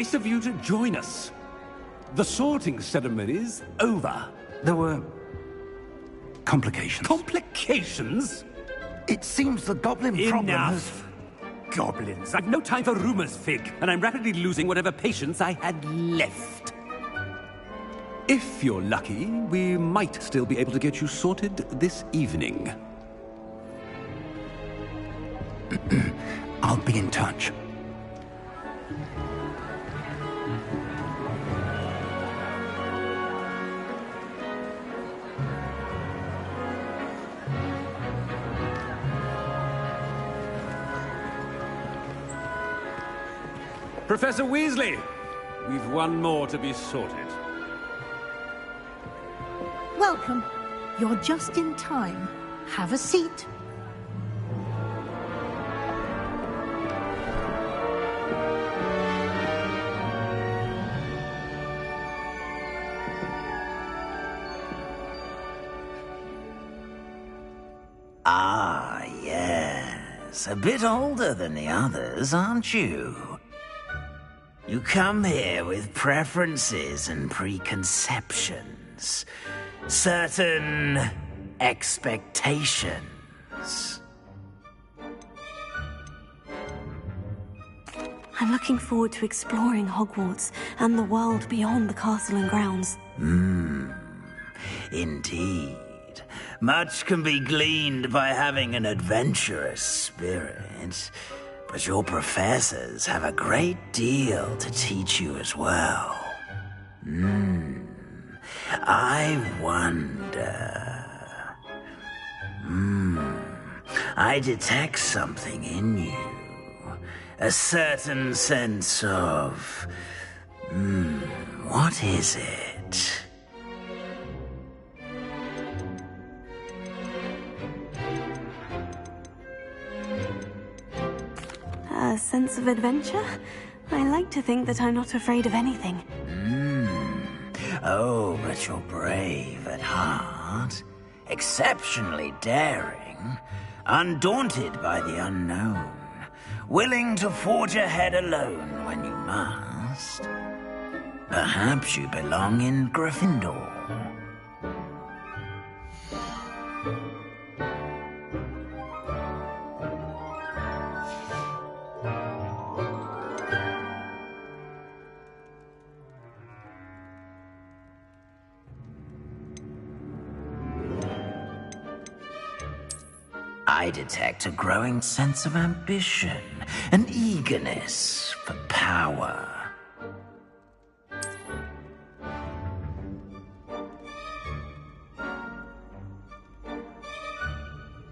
Nice of you to join us. The sorting ceremony's over. There were complications. Complications? It seems the goblin problem has... Enough! Goblins. I've no time for rumors, Fig, and I'm rapidly losing whatever patience I had left. If you're lucky, we might still be able to get you sorted this evening. I'll be in touch. Professor Weasley, we've one more to be sorted. Welcome. You're just in time. Have a seat. Ah, yes. A bit older than the others, aren't you? You come here with preferences and preconceptions. Certain expectations. I'm looking forward to exploring Hogwarts and the world beyond the castle and grounds. Indeed. Much can be gleaned by having an adventurous spirit, but your professors have a great deal to teach you as well. I wonder... I detect something in you. A certain sense of... what is it? A sense of adventure? I like to think that I'm not afraid of anything. Oh, but you're brave at heart. Exceptionally daring. Undaunted by the unknown. Willing to forge ahead alone when you must. Perhaps you belong in Gryffindor. I detect a growing sense of ambition, an eagerness for power.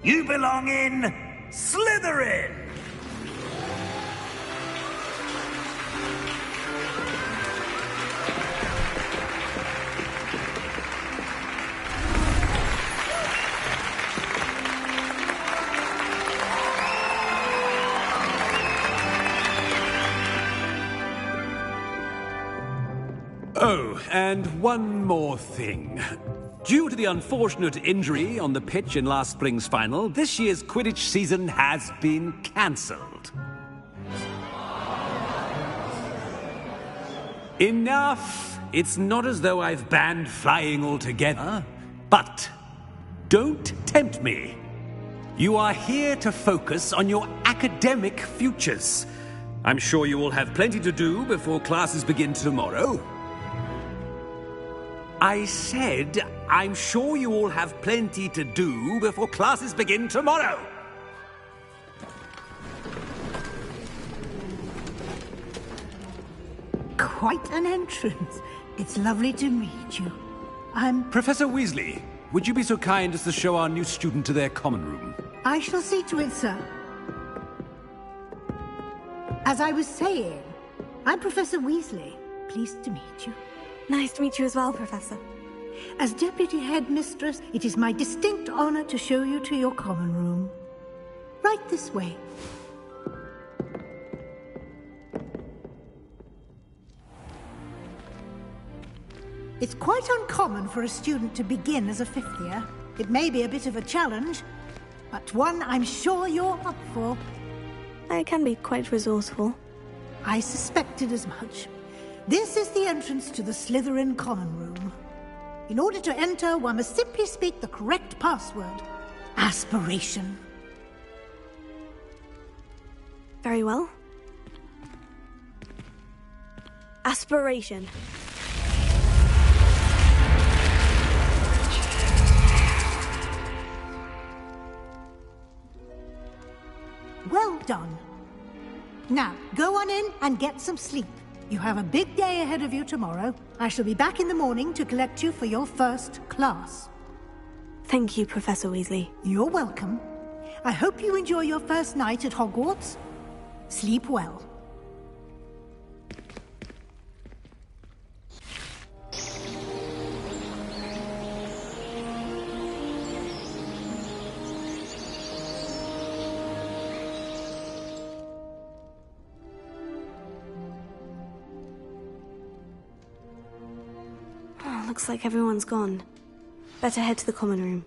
You belong in Slytherin! Oh, and one more thing. Due to the unfortunate injury on the pitch in last spring's final, this year's Quidditch season has been cancelled. Enough! It's not as though I've banned flying altogether. But don't tempt me. You are here to focus on your academic futures. I'm sure you will have plenty to do before classes begin tomorrow. I said, I'm sure you all have plenty to do before classes begin tomorrow. Quite an entrance. It's lovely to meet you. I'm... Professor Weasley, would you be so kind as to show our new student to their common room? I shall see to it, sir. As I was saying, I'm Professor Weasley. Pleased to meet you. Nice to meet you as well, Professor. As Deputy Headmistress, it is my distinct honor to show you to your common room. Right this way. It's quite uncommon for a student to begin as a fifth year. It may be a bit of a challenge, but one I'm sure you're up for. I can be quite resourceful. I suspected as much. This is the entrance to the Slytherin Common Room. In order to enter, one must simply speak the correct password. Aspiration. Very well. Aspiration. Well done. Now, go on in and get some sleep. You have a big day ahead of you tomorrow. I shall be back in the morning to collect you for your first class. Thank you, Professor Weasley. You're welcome. I hope you enjoy your first night at Hogwarts. Sleep well. Looks like everyone's gone. Better head to the common room.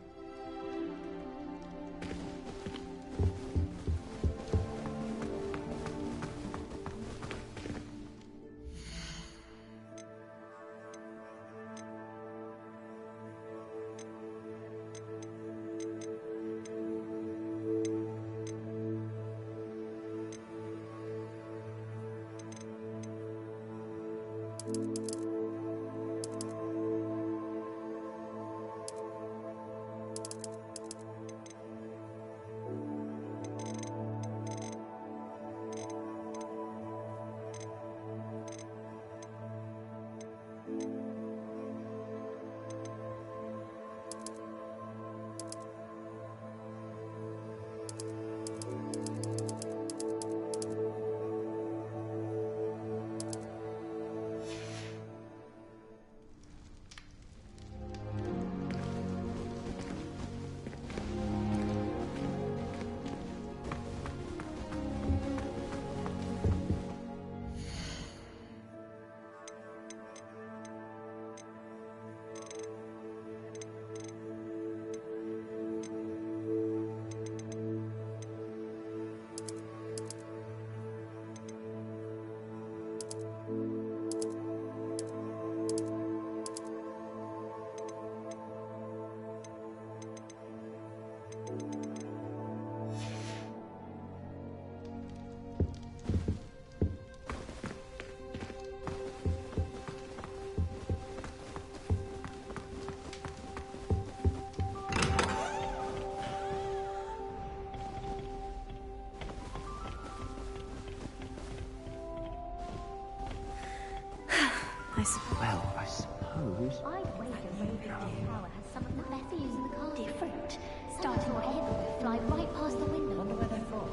Well, I suppose... I'd wager Ravenclaw Tower has some of the best views in the castle. Different. Starting where heaven would fly right past the window. Wonder where they're from.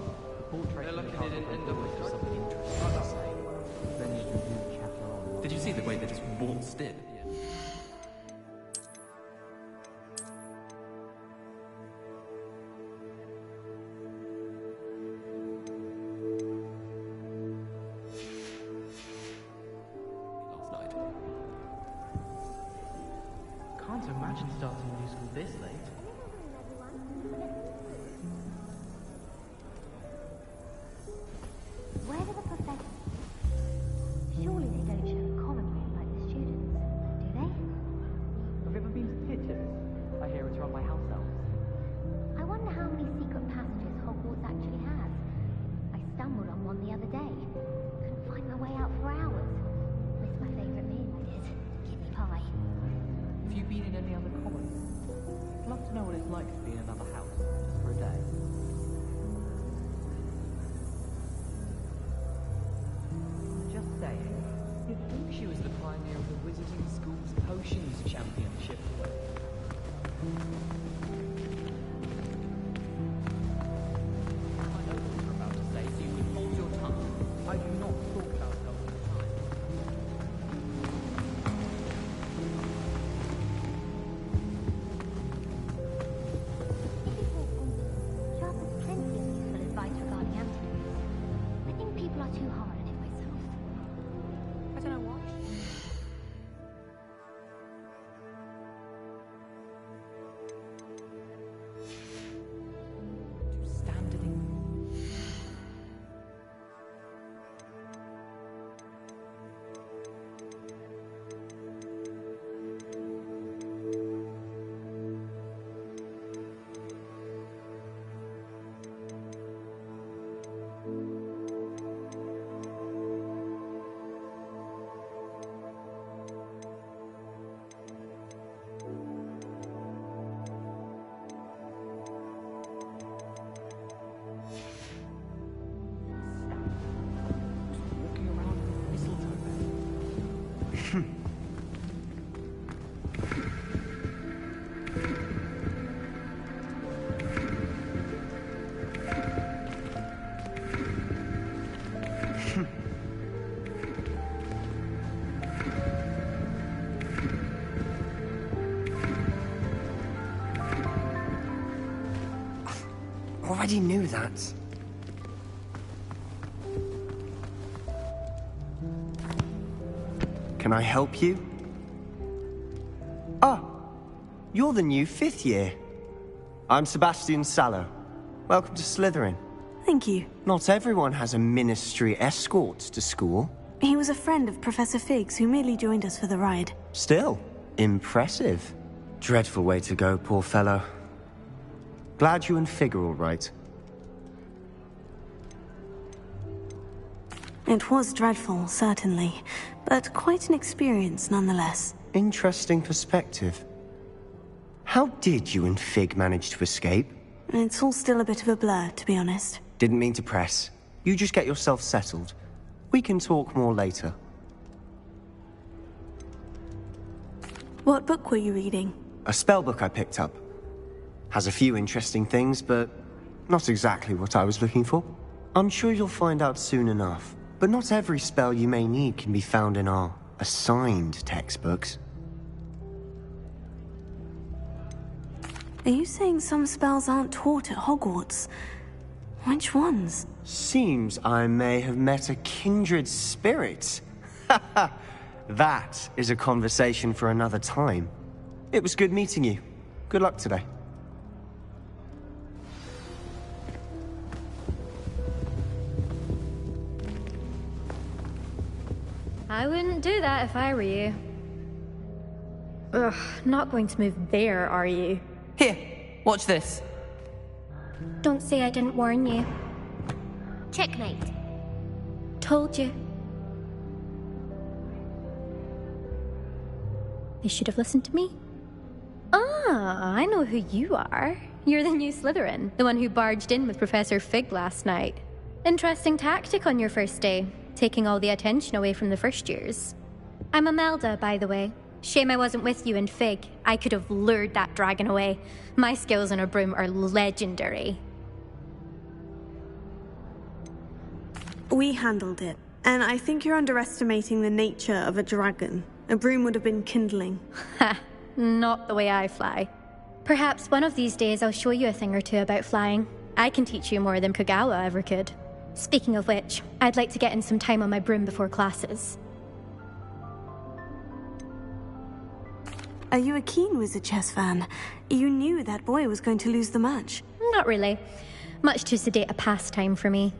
They're lucky they didn't end up with something interesting. Did you see the way they just waltzed in? Can't imagine starting a new school this late. Where are the professors? Surely they don't share a common room like the students, do they? Have you ever been to the kitchen? I hear it's run by house elves. I wonder how many secret passages Hogwarts actually has. I stumbled on one the other day. Couldn't find my way out for hours. Missed my favourite meal, I did. Kidney pie. Have you been in any other commons? I'd love to know what it's like to be in another house, just for a day. Just saying. You'd think she was the pioneer of the Wizarding School's Potions Championship. I know what you're about to say, so you can hold your tongue. I do not talk about stuff all the time. Sharp has plenty of useful advice regarding antidotes. I think people are too hard on it myself. I don't know why. Already knew that. Can I help you? Ah, you're the new 5th year. I'm Sebastian Sallow. Welcome to Slytherin. Thank you. Not everyone has a ministry escort to school. He was a friend of Professor Fig's who merely joined us for the ride. Still, impressive. Dreadful way to go, poor fellow. Glad you and Fig are all right. It was dreadful, certainly, but quite an experience nonetheless. Interesting perspective. How did you and Fig manage to escape? It's all still a bit of a blur, to be honest. Didn't mean to press. You just get yourself settled. We can talk more later. What book were you reading? A spell book I picked up. Has a few interesting things, but not exactly what I was looking for. I'm sure you'll find out soon enough. But not every spell you may need can be found in our assigned textbooks. Are you saying some spells aren't taught at Hogwarts? Which ones? Seems I may have met a kindred spirit. That is a conversation for another time. It was good meeting you. Good luck today. I wouldn't do that if I were you. Ugh, not going to move there, are you? Here, watch this. Don't say I didn't warn you. Checkmate. Told you. They should have listened to me. Ah, I know who you are. You're the new Slytherin, the one who barged in with Professor Fig last night. Interesting tactic on your first day, taking all the attention away from the first years. I'm Imelda, by the way. Shame I wasn't with you and Fig. I could have lured that dragon away. My skills on a broom are legendary. We handled it, and I think you're underestimating the nature of a dragon. A broom would have been kindling. Ha, not the way I fly. Perhaps one of these days I'll show you a thing or two about flying. I can teach you more than Kogawa ever could. Speaking of which, I'd like to get in some time on my broom before classes. Are you a keen Wizard chess fan? You knew that boy was going to lose the match. Not really. Much too sedate a pastime for me.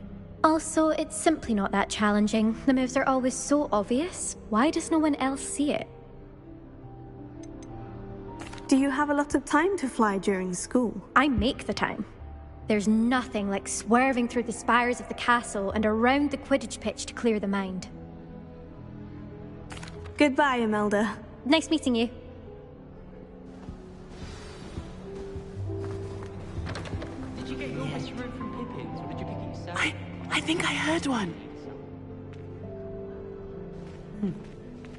Also, it's simply not that challenging. The moves are always so obvious. Why does no one else see it? Do you have a lot of time to fly during school? I make the time. There's nothing like swerving through the spires of the castle and around the Quidditch pitch to clear the mind. Goodbye, Imelda. Nice meeting you. Did you get your best room from Pippin's, or did you pick it yourself? I think I heard one.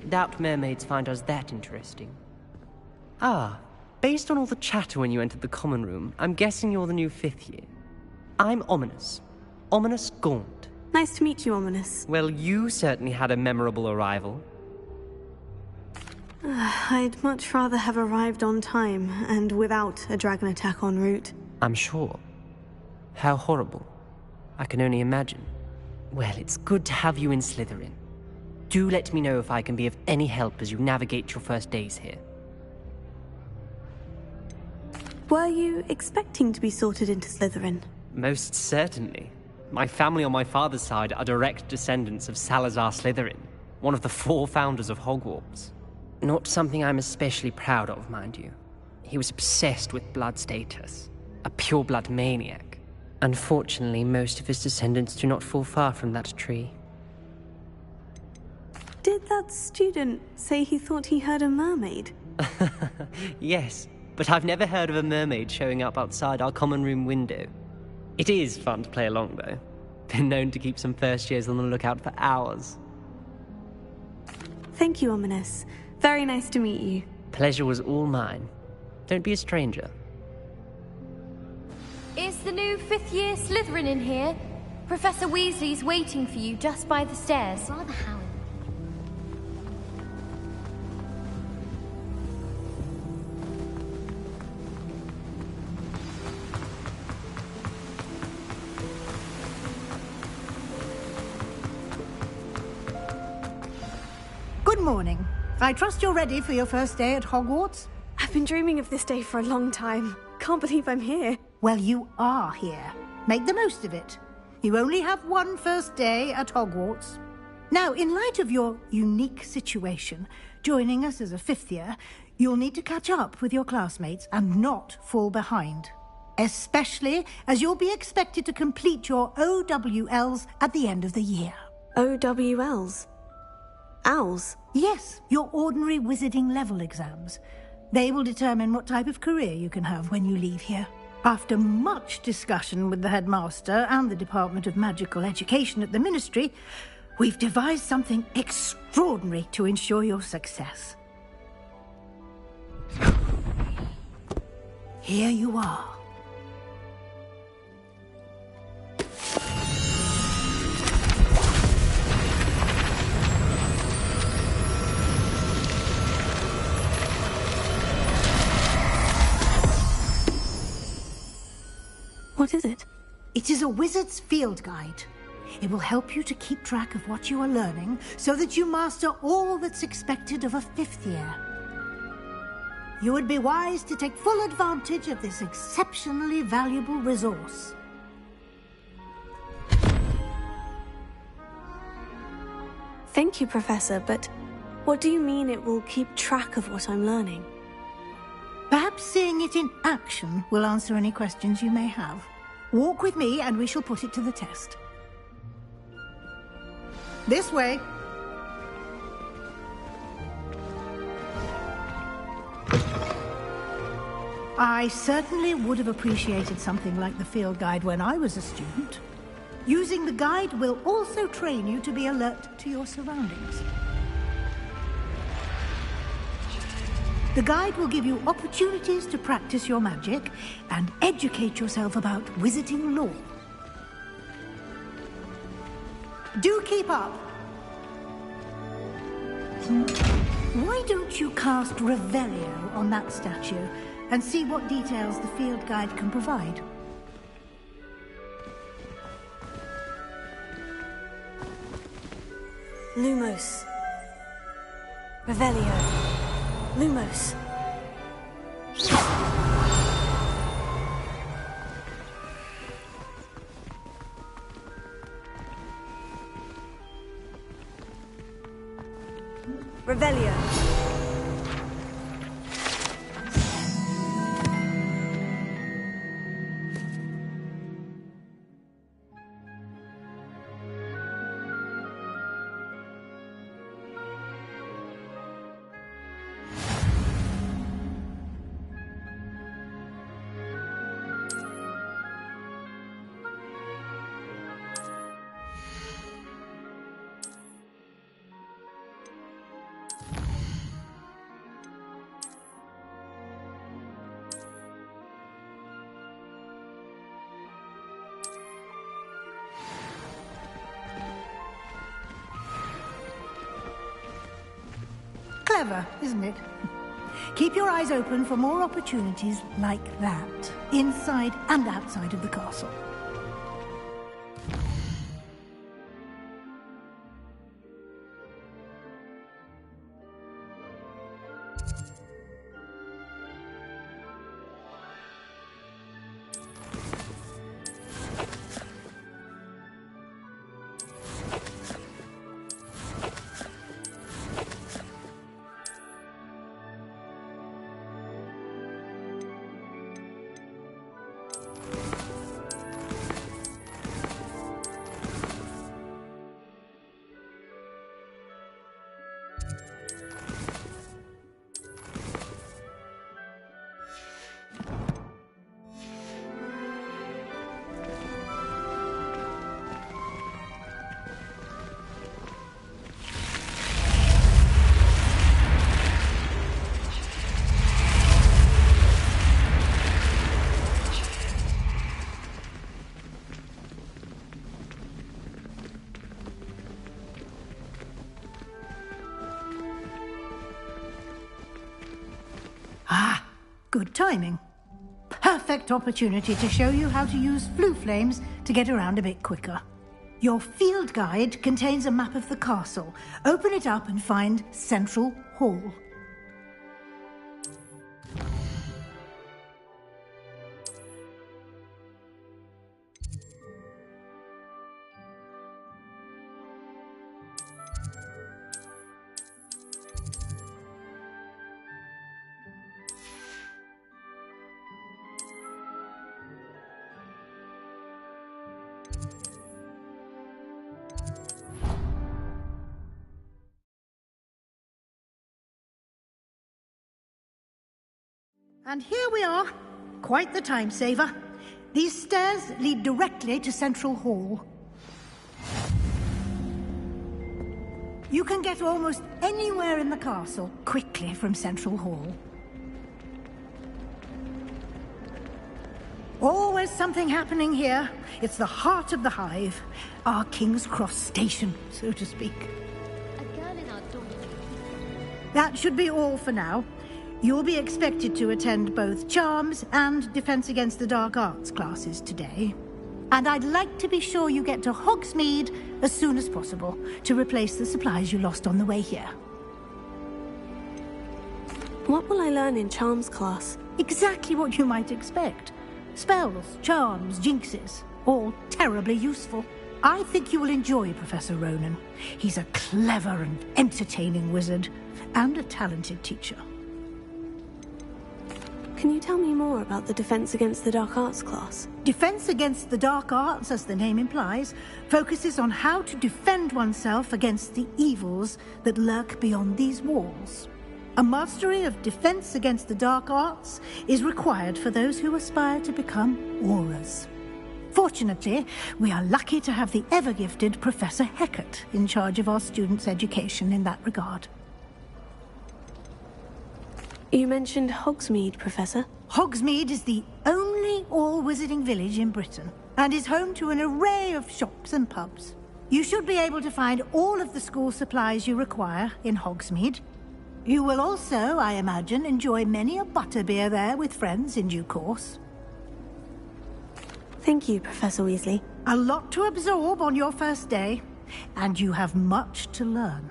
Doubt mermaids find us that interesting. Ah, based on all the chatter when you entered the common room, I'm guessing you're the new 5th year. I'm Ominous. Ominous Gaunt. Nice to meet you, Ominous. Well, you certainly had a memorable arrival. I'd much rather have arrived on time and without a dragon attack en route. I'm sure. How horrible. I can only imagine. Well, it's good to have you in Slytherin. Do let me know if I can be of any help as you navigate your first days here. Were you expecting to be sorted into Slytherin? Most certainly. My family on my father's side are direct descendants of Salazar Slytherin, one of the 4 founders of Hogwarts. Not something I'm especially proud of, mind you. He was obsessed with blood status, a pure-blood maniac. Unfortunately, most of his descendants do not fall far from that tree. Did that student say he thought he heard a mermaid? Yes, but I've never heard of a mermaid showing up outside our common room window. It is fun to play along, though. Been known to keep some first years on the lookout for hours. Thank you, Ominous. Very nice to meet you. Pleasure was all mine. Don't be a stranger. Is the new fifth-year Slytherin in here? Professor Weasley's waiting for you just by the stairs. Rather how Good morning. I trust you're ready for your first day at Hogwarts? I've been dreaming of this day for a long time. Can't believe I'm here. Well, you are here. Make the most of it. You only have one first day at Hogwarts. Now, in light of your unique situation, joining us as a fifth year, you'll need to catch up with your classmates and not fall behind. Especially as you'll be expected to complete your OWLs at the end of the year. OWLs? Owls? Yes, your ordinary wizarding level exams. They will determine what type of career you can have when you leave here. After much discussion with the headmaster and the Department of Magical Education at the Ministry, we've devised something extraordinary to ensure your success. Here you are. What is it? It is a wizard's field guide. It will help you to keep track of what you are learning so that you master all that's expected of a fifth year. You would be wise to take full advantage of this exceptionally valuable resource. Thank you, Professor, but what do you mean it will keep track of what I'm learning? Perhaps seeing it in action will answer any questions you may have. Walk with me and we shall put it to the test. This way. I certainly would have appreciated something like the field guide when I was a student. Using the guide will also train you to be alert to your surroundings. The guide will give you opportunities to practice your magic and educate yourself about wizarding lore. Do keep up. Why don't you cast Revelio on that statue and see what details the field guide can provide? Lumos. Revelio. Lumos. Revelio. Clever, isn't it? Keep your eyes open for more opportunities like that, inside and outside of the castle. Ah, good timing. Perfect opportunity to show you how to use flue flames to get around a bit quicker. Your field guide contains a map of the castle. Open it up and find Central Hall. And here we are. Quite the time saver. These stairs lead directly to Central Hall. You can get almost anywhere in the castle quickly from Central Hall. Always something happening here. It's the heart of the hive. Our King's Cross station, so to speak. A girl in our dormitory. That should be all for now. You'll be expected to attend both Charms and Defense Against the Dark Arts classes today. And I'd like to be sure you get to Hogsmeade as soon as possible to replace the supplies you lost on the way here. What will I learn in Charms class? Exactly what you might expect. Spells, charms, jinxes, all terribly useful. I think you will enjoy Professor Ronan. He's a clever and entertaining wizard, and a talented teacher. Can you tell me more about the Defense Against the Dark Arts class? Defense Against the Dark Arts, as the name implies, focuses on how to defend oneself against the evils that lurk beyond these walls. A mastery of Defense Against the Dark Arts is required for those who aspire to become Aurors. Fortunately, we are lucky to have the ever-gifted Professor Hecat in charge of our students' education in that regard. You mentioned Hogsmeade, Professor. Hogsmeade is the only all-wizarding village in Britain, and is home to an array of shops and pubs. You should be able to find all of the school supplies you require in Hogsmeade. You will also, I imagine, enjoy many a butterbeer there with friends in due course. Thank you, Professor Weasley. A lot to absorb on your first day, and you have much to learn.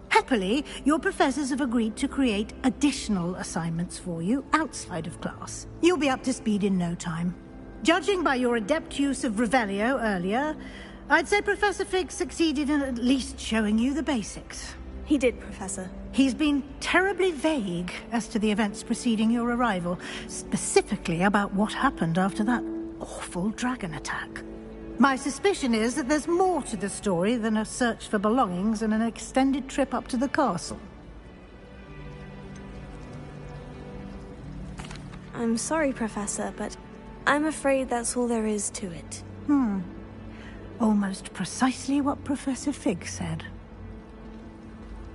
Happily, your professors have agreed to create additional assignments for you outside of class. You'll be up to speed in no time. Judging by your adept use of Revelio earlier, I'd say Professor Fig succeeded in at least showing you the basics. He did, Professor. He's been terribly vague as to the events preceding your arrival, specifically about what happened after that awful dragon attack. My suspicion is that there's more to the story than a search for belongings and an extended trip up to the castle. I'm sorry, Professor, but I'm afraid that's all there is to it. Almost precisely what Professor Fig said.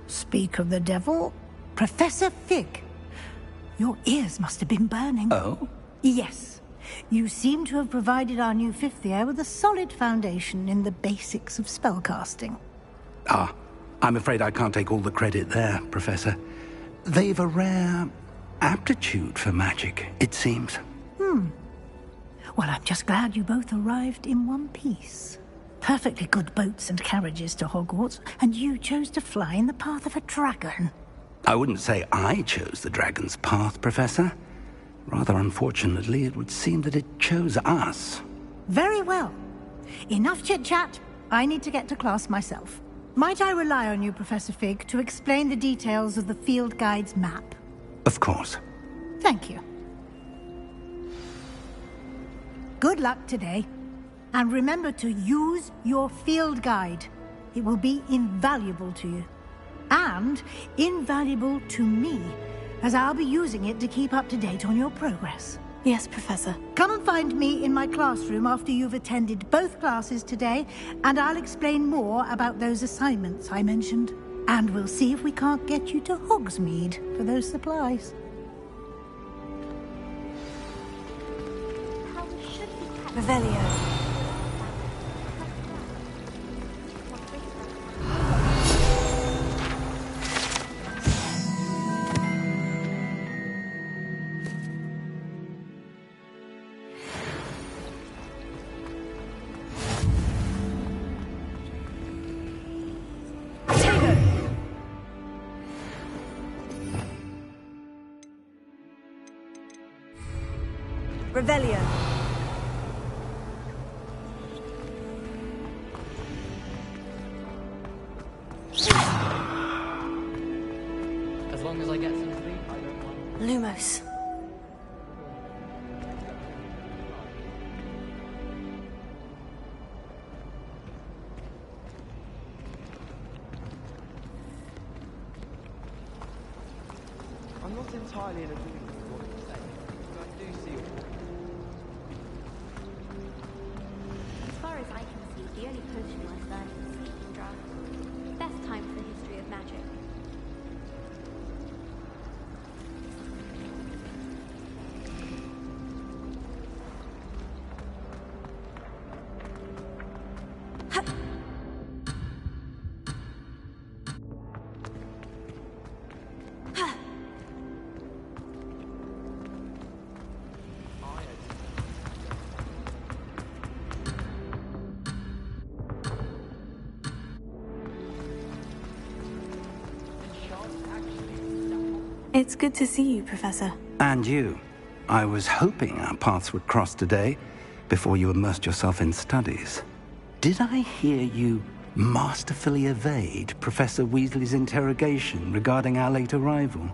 Speak of the devil, Professor Fig. Your ears must have been burning. Oh? Yes. You seem to have provided our new fifth year with a solid foundation in the basics of spellcasting. Ah, I'm afraid I can't take all the credit there, Professor. They've a rare aptitude for magic, it seems. Well, I'm just glad you both arrived in one piece. Perfectly good boats and carriages to Hogwarts, and you chose to fly in the path of a dragon. I wouldn't say I chose the dragon's path, Professor. Rather unfortunately, it would seem that it chose us. Very well. Enough chit-chat. I need to get to class myself. Might I rely on you, Professor Fig, to explain the details of the field guide's map? Of course. Thank you. Good luck today. And remember to use your field guide. It will be invaluable to you. And invaluable to me, as I'll be using it to keep up to date on your progress. Yes, Professor. Come and find me in my classroom after you've attended both classes today, and I'll explain more about those assignments I mentioned. And we'll see if we can't get you to Hogsmeade for those supplies. Revelio. Revelio. As long as I get some sleep, I don't mind. Lumos. I'm not entirely in agreement with what you say, but I do see your point. As far as I can see, the only potion worth learning is Sleeping Draught. Best time for the history of magic. It's good to see you, Professor. And you. I was hoping our paths would cross today, before you immersed yourself in studies. Did I hear you masterfully evade Professor Weasley's interrogation regarding our late arrival?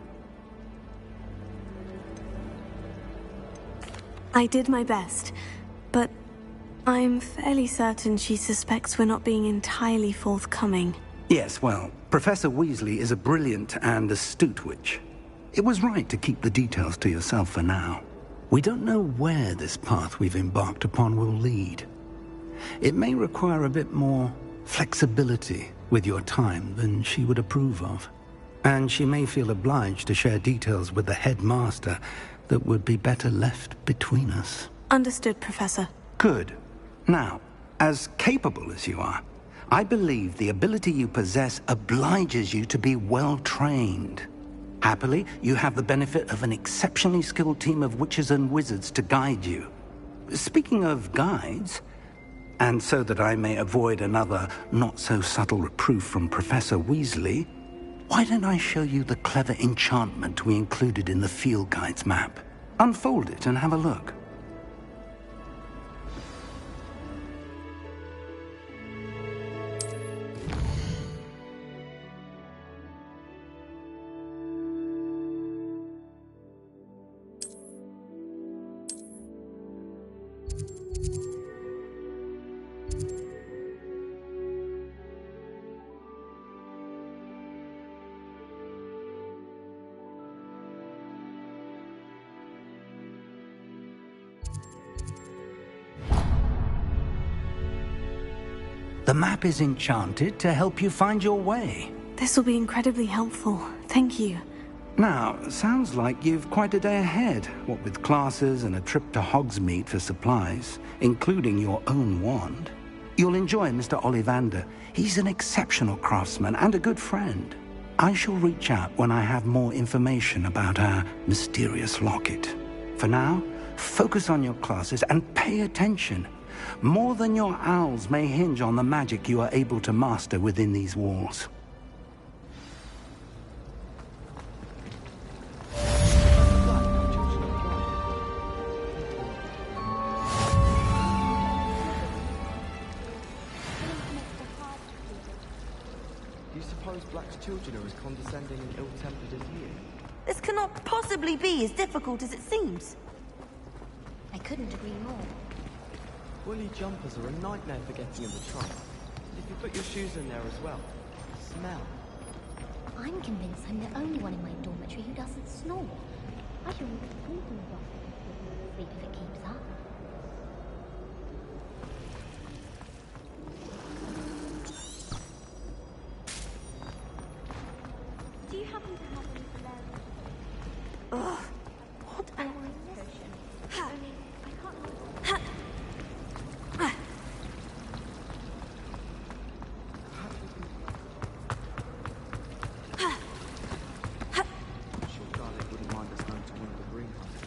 I did my best, but I'm fairly certain she suspects we're not being entirely forthcoming. Yes, well, Professor Weasley is a brilliant and astute witch. It was right to keep the details to yourself for now. We don't know where this path we've embarked upon will lead. It may require a bit more flexibility with your time than she would approve of. And she may feel obliged to share details with the headmaster that would be better left between us. Understood, Professor. Good. Now, as capable as you are, I believe the ability you possess obliges you to be well-trained. Happily, you have the benefit of an exceptionally skilled team of witches and wizards to guide you. Speaking of guides, and so that I may avoid another not-so-subtle reproof from Professor Weasley, why don't I show you the clever enchantment we included in the field guide's map? Unfold it and have a look. The map is enchanted to help you find your way. This will be incredibly helpful. Thank you. Now, sounds like you've quite a day ahead, what with classes and a trip to Hogsmeade for supplies, including your own wand. You'll enjoy Mr. Ollivander. He's an exceptional craftsman and a good friend. I shall reach out when I have more information about our mysterious locket. For now, focus on your classes and pay attention. More than your owls may hinge on the magic you are able to master within these walls. Do you suppose Black's children are as condescending and ill-tempered as he is? This cannot possibly be as difficult as it seems. I couldn't agree more. Woolly jumpers are a nightmare for getting in the trunk. If you put your shoes in there as well, smell. I'm convinced I'm the only one in my dormitory who doesn't snore. I shall need to sleep in the doctor sleep if it keeps up. Do you happen to have any lead? Ugh, what an... Only I can't... I'm sure Garlic wouldn't mind us going to one of the greenhouses.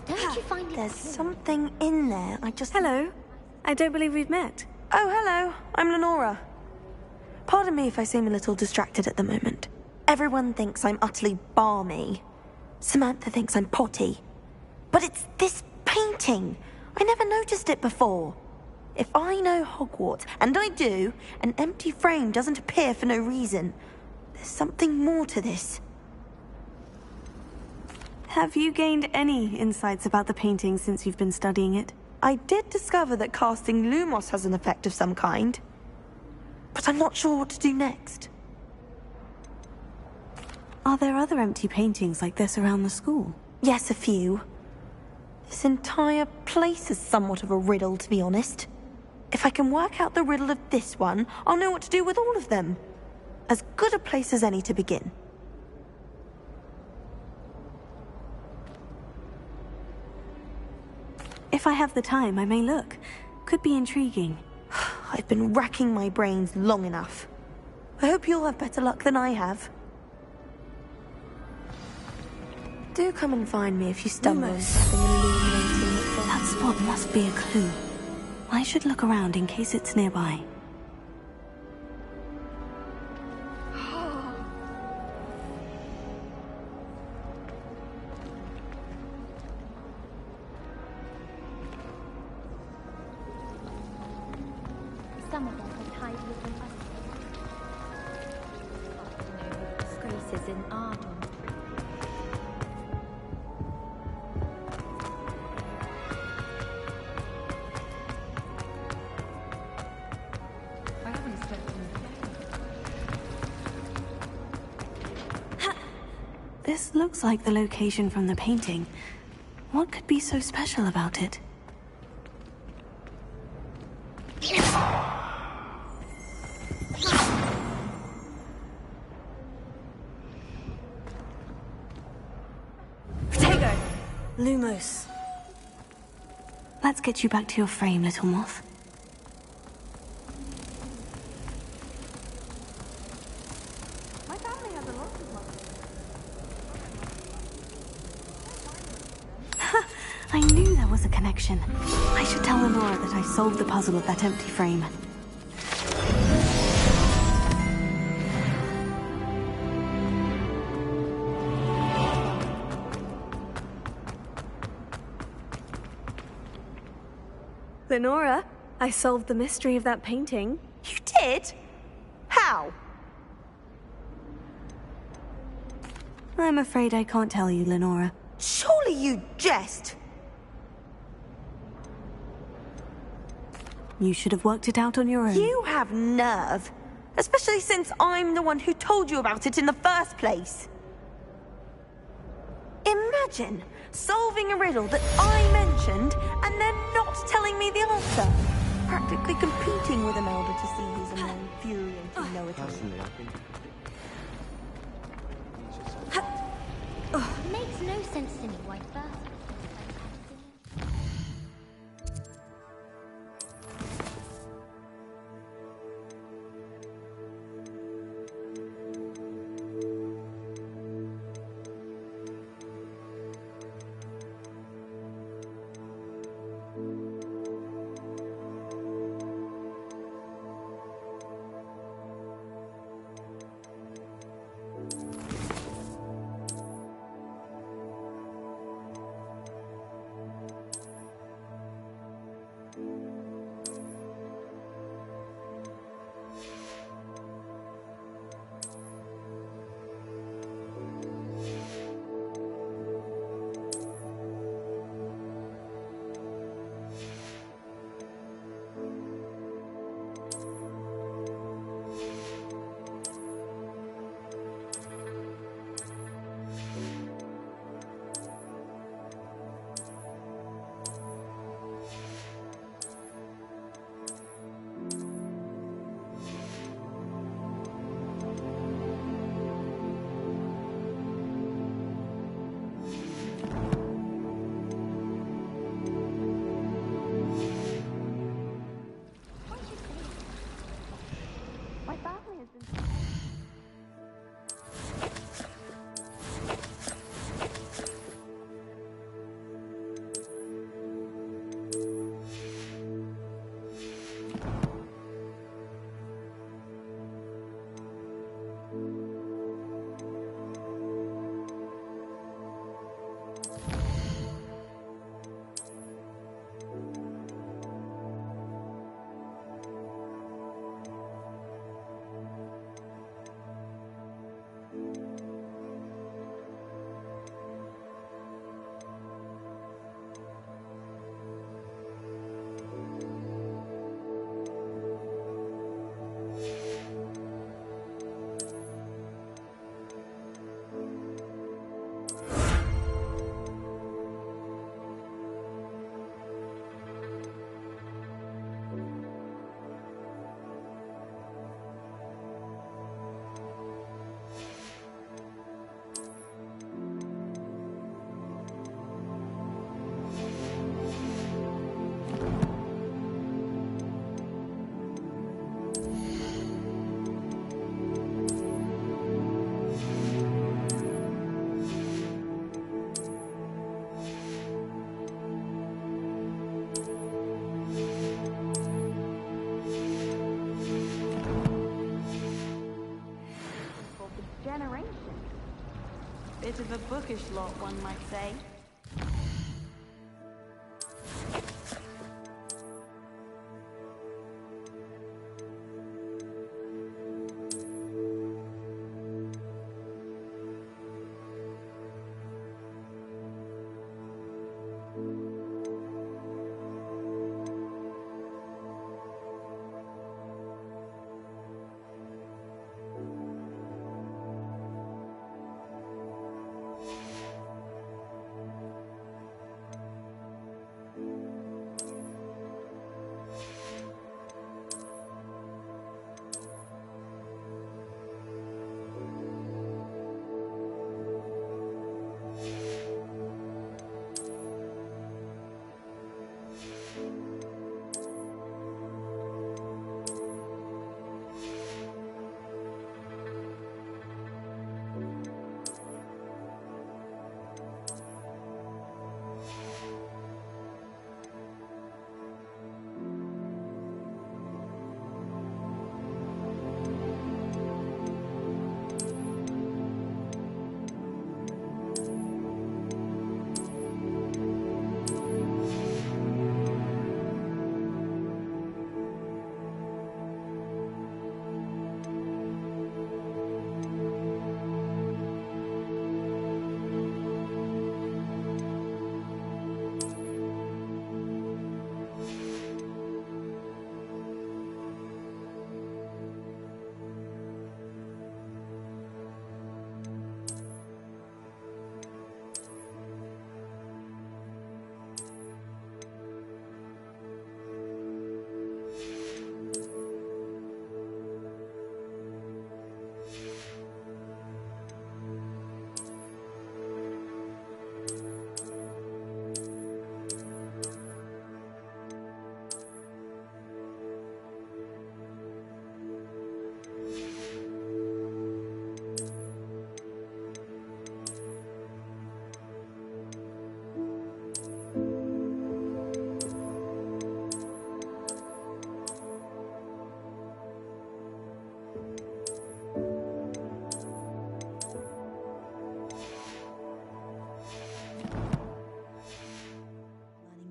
Don't you find it There's clear? something in there. I just... Hello. I don't believe we've met. Oh, hello. I'm Lenora. Pardon me if I seem a little distracted at the moment. Everyone thinks I'm utterly balmy. Samantha thinks I'm potty. But it's this painting. I never noticed it before. If I know Hogwarts, and I do, an empty frame doesn't appear for no reason. There's something more to this. Have you gained any insights about the painting since you've been studying it? I did discover that casting Lumos has an effect of some kind. But I'm not sure what to do next. Are there other empty paintings like this around the school? Yes, a few. This entire place is somewhat of a riddle, to be honest. If I can work out the riddle of this one, I'll know what to do with all of them. As good a place as any to begin. If I have the time, I may look. Could be intriguing. I've been racking my brains long enough. I hope you'll have better luck than I have. Do come and find me if you stumble on something illuminating. That spot must be a clue. I should look around in case it's nearby. Some of them are tied with us. Disgraces in art. This looks like the location from the painting. What could be so special about it? Potato! Lumos. Let's get you back to your frame, little moth. My family has a lot of money. I knew there was a connection. I should tell Lenora that I solved the puzzle of that empty frame. Lenora, I solved the mystery of that painting. You did? How? I'm afraid I can't tell you, Lenora. Surely you jest! You should have worked it out on your own. You have nerve. Especially since I'm the one who told you about it in the first place. Imagine solving a riddle that I mentioned and then not telling me the answer. Practically competing with Imelda to see who's a more infuriating know-it-all. Personally, I think... It makes no sense to me why first... bookish lot, one might say.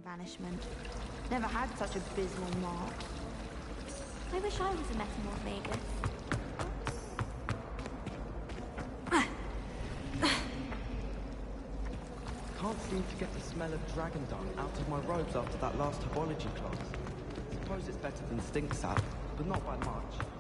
Banishment. Never had such abysmal marks. I wish I was a metamorph magus. Can't seem to get the smell of dragon dung out of my robes after that last herbology class. Suppose it's better than stink sap, but not by much.